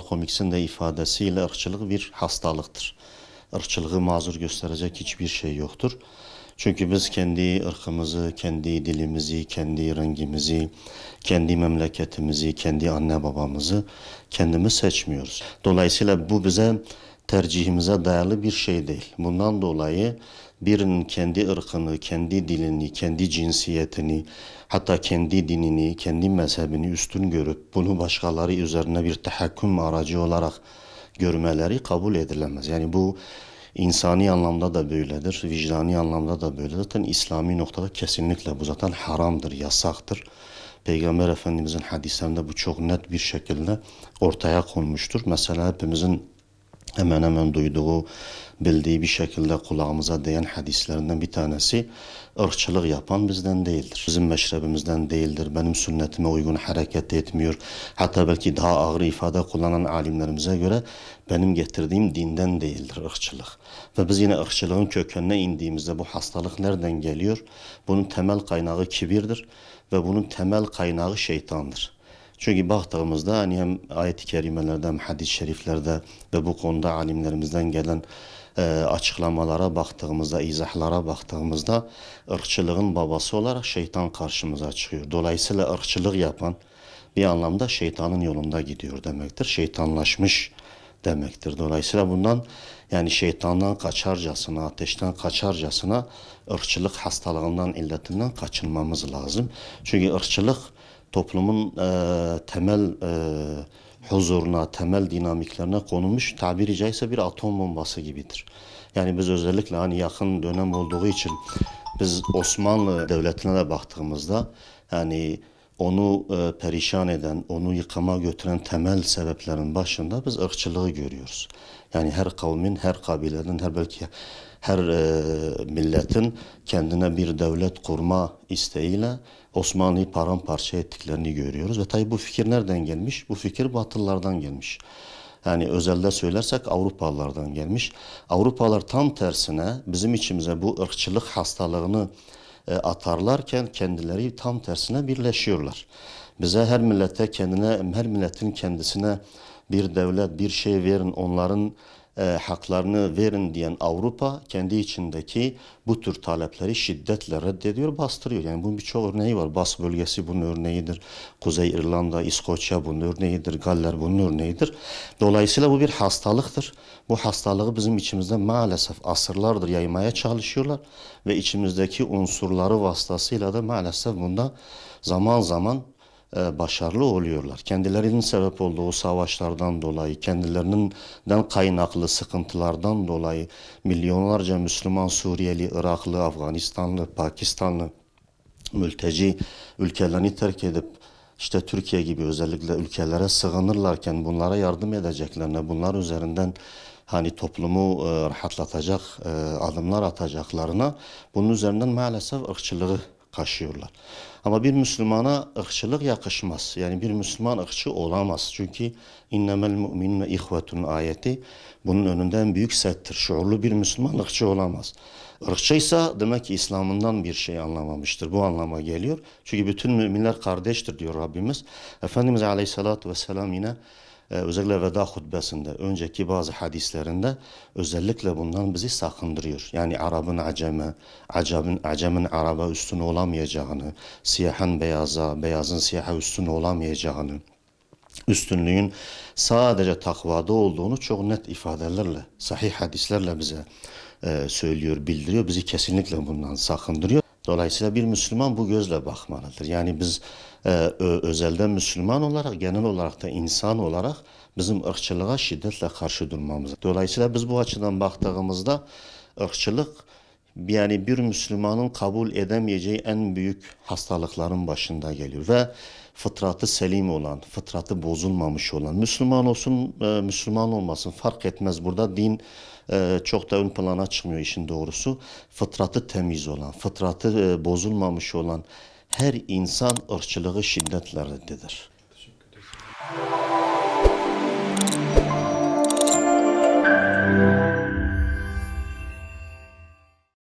Komiksin de ifadesiyle ırkçılık bir hastalıktır. Irkçılığı mazur gösterecek hiçbir şey yoktur. Çünkü biz kendi ırkımızı, kendi dilimizi, kendi rengimizi, kendi memleketimizi, kendi anne babamızı kendimiz seçmiyoruz. Dolayısıyla bu bize tercihimize dayalı bir şey değil. Bundan dolayı birinin kendi ırkını, kendi dilini, kendi cinsiyetini, hatta kendi dinini, kendi mezhebini üstün görüp bunu başkaları üzerine bir tahakküm aracı olarak görmeleri kabul edilemez. Yani bu insani anlamda da böyledir, vicdani anlamda da böyledir. Zaten İslami noktada kesinlikle bu zaten haramdır, yasaktır. Peygamber Efendimizin hadislerinde bu çok net bir şekilde ortaya konmuştur. Mesela hepimizin hemen hemen duyduğu, bildiği bir şekilde kulağımıza değen hadislerinden bir tanesi, ırkçılık yapan bizden değildir. Bizim meşrebimizden değildir. Benim sünnetime uygun hareket etmiyor. Hatta belki daha ağır ifade kullanan alimlerimize göre benim getirdiğim dinden değildir ırkçılık. Ve biz yine ırkçılığın kökenine indiğimizde bu hastalık nereden geliyor? Bunun temel kaynağı kibirdir ve bunun temel kaynağı şeytandır. Çünkü baktığımızda hani hem ayet-i kerimelerde hem hadis-i şeriflerde ve bu konuda alimlerimizden gelen açıklamalara baktığımızda, izahlara baktığımızda ırkçılığın babası olarak şeytan karşımıza çıkıyor. Dolayısıyla ırkçılık yapan bir anlamda şeytanın yolunda gidiyor demektir. Şeytanlaşmış demektir. Dolayısıyla bundan yani şeytandan kaçarcasına, ateşten kaçarcasına ırkçılık hastalığından, illetinden kaçınmamız lazım. Çünkü ırkçılık toplumun temel huzuruna, temel dinamiklerine konulmuş tabiri caizse bir atom bombası gibidir. Yani biz özellikle hani yakın dönem olduğu için biz Osmanlı Devleti'ne de baktığımızda yani onu perişan eden, onu yıkıma götüren temel sebeplerin başında biz ırkçılığı görüyoruz. Yani her kavmin, her kabilenin, her milletin kendine bir devlet kurma isteğiyle Osmanlı'yı paramparça ettiklerini görüyoruz. Ve tabii bu fikir nereden gelmiş? Bu fikir Batılılardan gelmiş. Yani özelde söylersek Avrupalılardan gelmiş. Avrupalılar tam tersine bizim içimize bu ırkçılık hastalığını atarlarken kendileri tam tersine birleşiyorlar. Bize her milletin kendisine bir devlet, bir şey verin, onların haklarını verin diyen Avrupa kendi içindeki bu tür talepleri şiddetle reddediyor, bastırıyor. Yani bunun birçok örneği var. Bas bölgesi bunun örneğidir. Kuzey İrlanda, İskoçya bunun örneğidir. Galler bunun örneğidir. Dolayısıyla bu bir hastalıktır. Bu hastalığı bizim içimizde maalesef asırlardır yaymaya çalışıyorlar ve içimizdeki unsurları vasıtasıyla da maalesef bunda zaman zaman başarılı oluyorlar. Kendilerinin sebep olduğu savaşlardan dolayı, kendilerinden kaynaklı sıkıntılardan dolayı milyonlarca Müslüman, Suriyeli, Iraklı, Afganistanlı, Pakistanlı mülteci ülkelerini terk edip işte Türkiye gibi özellikle ülkelere sığınırlarken bunlara yardım edeceklerine, bunlar üzerinden hani toplumu rahatlatacak adımlar atacaklarına bunun üzerinden maalesef ırkçılığı kaşıyorlar. Ama bir Müslümana ırkçılık yakışmaz. Yani bir Müslüman ırkçı olamaz. Çünkü innemel mu'minune ihvetun ayeti bunun önünden büyük settir. Şuurlu bir Müslüman ırkçı olamaz. Irkçıysa demek ki İslam'ından bir şey anlamamıştır. Bu anlama geliyor. Çünkü bütün müminler kardeştir diyor Rabbimiz. Efendimiz Aleyhisselatü Vesselam yine özellikle veda hutbesinde, önceki bazı hadislerinde özellikle bundan bizi sakındırıyor. Yani Arap'ın Acem'in Arap'a üstün olamayacağını, siyahın beyaza, beyazın siyaha üstün olamayacağını, üstünlüğün sadece takvada olduğunu çok net ifadelerle, sahih hadislerle bize söylüyor, bildiriyor. Bizi kesinlikle bundan sakındırıyor. Dolayısıyla bir Müslüman bu gözle bakmalıdır. Yani biz özelden Müslüman olarak, genel olarak da insan olarak bizim ırkçılığa şiddetle karşı durmamız. Dolayısıyla biz bu açıdan baktığımızda ırkçılık yani bir Müslümanın kabul edemeyeceği en büyük hastalıkların başında geliyor ve fıtratı selim olan, fıtratı bozulmamış olan, Müslüman olsun, Müslüman olmasın fark etmez. Burada din çok da ön plana çıkmıyor işin doğrusu. Fıtratı temiz olan, fıtratı bozulmamış olan her insan ırkçılığı şiddetle reddeder. Teşekkür ederim.